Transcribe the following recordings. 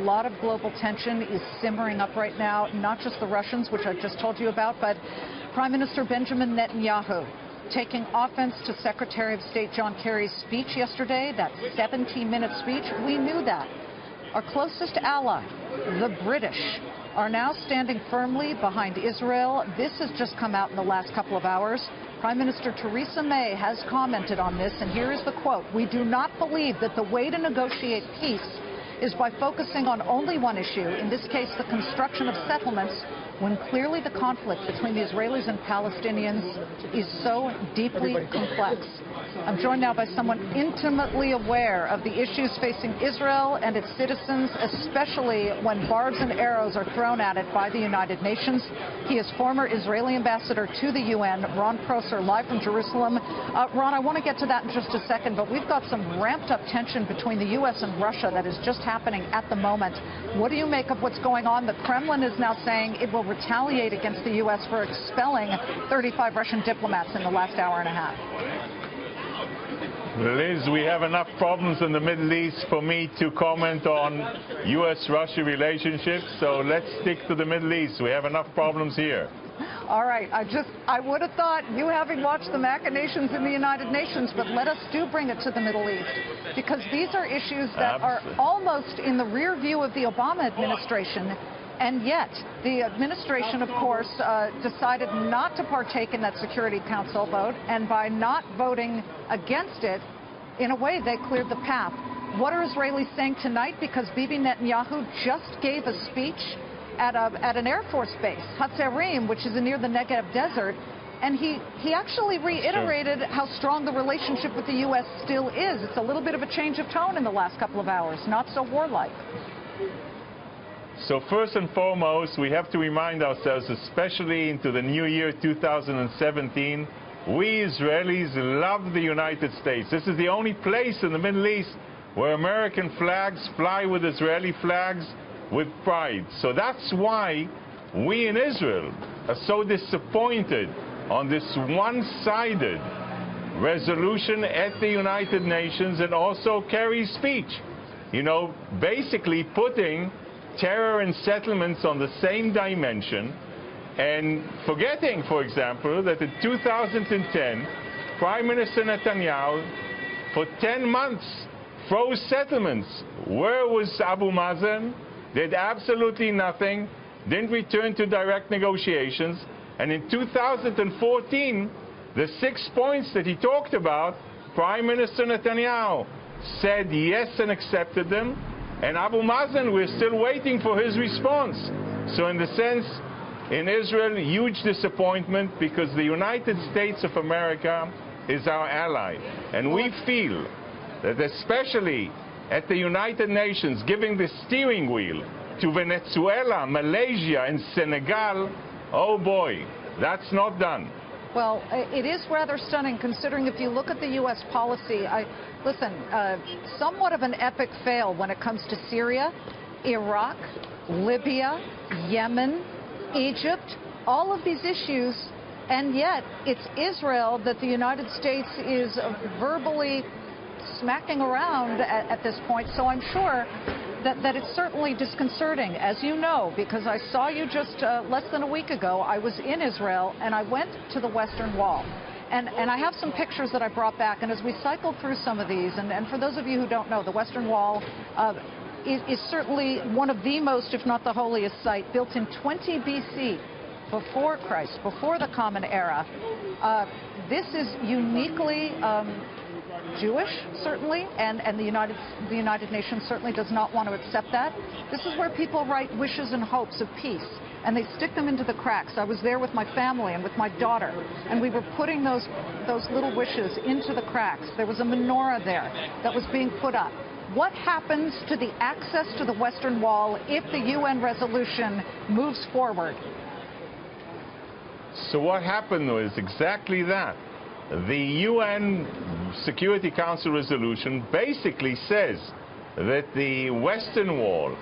lot of global tension is simmering up right now, not just the Russians, which I've just told you about, but Prime Minister Benjamin Netanyahu taking offense to Secretary of State John Kerry's speech yesterday, that 17-minute speech. We knew that. Our closest ally, the British, are now standing firmly behind Israel. This has just come out in the last couple of hours. Prime Minister Theresa May has commented on this, and here is the quote: "We do not believe that the way to negotiate peace is by focusing on only one issue, in this case the construction of settlements, when clearly the conflict between the Israelis and Palestinians is so deeply complex." I'm joined now by someone intimately aware of the issues facing Israel and its citizens, especially when barbs and arrows are thrown at it by the United Nations. He is former Israeli ambassador to the UN, Ron Prosor, live from Jerusalem. Ron, I want to get to that in just a second, but we've got some ramped-up tension between the U.S. and Russia that is just happening at the moment. What do you make of what's going on? The Kremlin is now saying it will retaliate against the U.S. for expelling 35 Russian diplomats in the last hour and a half. Liz, we have enough problems in the Middle East for me to comment on U.S.-Russia relationships, so let's stick to the Middle East. We have enough problems here. All right. I would have thought, you having watched the machinations in the United Nations, but let us bring it to the Middle East, because these are issues that are almost in the rear view of the Obama administration. And yet, the administration, of course, decided not to partake in that Security Council vote, and by not voting against it, in a way, they cleared the path. What are Israelis saying tonight? Because Bibi Netanyahu just gave a speech at an Air Force base, Hatzerim, which is near the Negev Desert, and he actually reiterated how strong the relationship with the U.S. still is. It's a little bit of a change of tone in the last couple of hours, not so warlike. So first and foremost, we have to remind ourselves, especially into the new year 2017, we Israelis love the United States. This is the only place in the Middle East where American flags fly with Israeli flags with pride. So that's why we in Israel are so disappointed on this one-sided resolution at the United Nations, and also Kerry's speech. You know, basically putting terror and settlements on the same dimension, and forgetting, for example, that in 2010, Prime Minister Netanyahu, for 10 months, froze settlements. Where was Abu Mazen? Did absolutely nothing, didn't return to direct negotiations, and in 2014, the 6 points that he talked about, Prime Minister Netanyahu said yes and accepted them, and Abu Mazen, we're still waiting for his response. So in the sense, in Israel, huge disappointment, because the United States of America is our ally. And we feel that especially at the United Nations, giving the steering wheel to Venezuela, Malaysia, and Senegal, oh boy, that's not done. Well, it is rather stunning, considering if you look at the U.S. policy, somewhat of an epic fail when it comes to Syria, Iraq, Libya, Yemen, Egypt, all of these issues, and yet it's Israel that the United States is verbally smacking around at this point. So I'm sure that it's certainly disconcerting, as you know, because I saw you just less than a week ago. I was in Israel, and I went to the Western Wall. And I have some pictures that I brought back, and as we cycle through some of these, and for those of you who don't know, the Western Wall is certainly one of the most, if not the holiest site, built in 20 B.C., before Christ, before the Common Era. This is uniquely Jewish, certainly, and the United Nations certainly does not want to accept that. This is where people write wishes and hopes of peace, and they stick them into the cracks. I was there with my family and with my daughter, and we were putting those little wishes into the cracks. There was a menorah there that was being put up. What happens to the access to the Western Wall if the UN resolution moves forward? So what happened was exactly that. The UN Security Council resolution basically says that the Western Wall,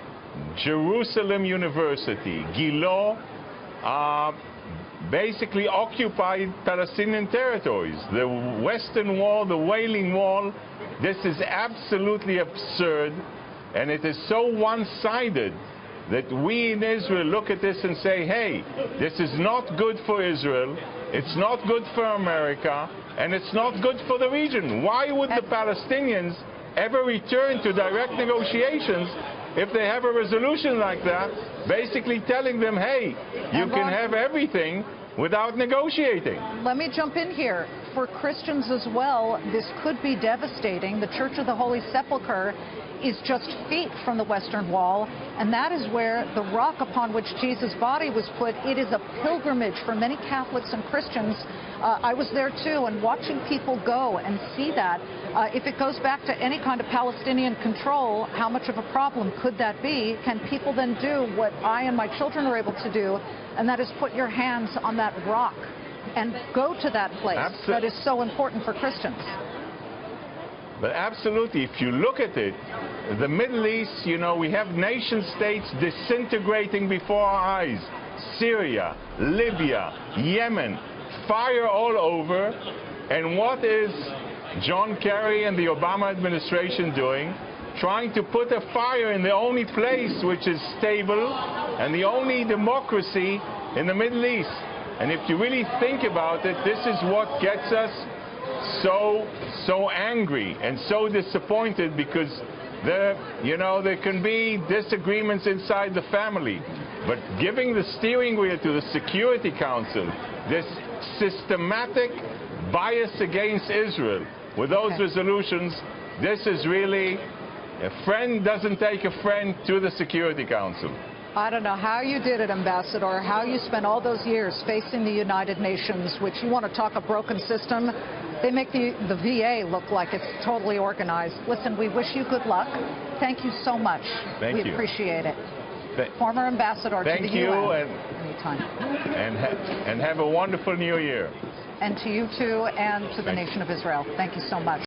Jerusalem University, Gilo, are basically occupied Palestinian territories. The Western Wall, the Wailing Wall, this is absolutely absurd. And it is so one-sided that we in Israel look at this and say, hey, this is not good for Israel, it's not good for America, and it's not good for the region. Why would the Palestinians ever return to direct negotiations if they have a resolution like that, basically telling them, hey, you can have everything without negotiating? Let me jump in here. For Christians as well, this could be devastating. The Church of the Holy Sepulchre is just feet from the Western Wall, and that is where the rock upon which Jesus' body was put. It is a pilgrimage for many Catholics and Christians. I was there too, and watching people go and see that, if it goes back to any kind of Palestinian control, how much of a problem could that be? Can people then do what I and my children are able to do, and that is put your hands on that rock and go to that place that is so important for Christians? But absolutely, if you look at it, the Middle East, you know, we have nation states disintegrating before our eyes. Syria, Libya, Yemen, fire all over. And what is John Kerry and the Obama administration doing? Trying to put a fire in the only place which is stable and the only democracy in the Middle East. And if you really think about it, this is what gets us so angry and so disappointed, because there can be disagreements inside the family, but giving the steering wheel to the Security Council, this systematic bias against Israel with those resolutions, this is really, a friend doesn't take a friend to the Security Council. I don't know how you did it, Ambassador, how you spent all those years facing the United Nations, which, you want to talk a broken system, they make the VA look like it's totally organized. Listen, we wish you good luck. Thank you so much. Thank you. We appreciate it. Former Ambassador to the UN. Thank you, anytime. And have a wonderful New Year. And to you too, and to the nation of Israel. Thank you so much.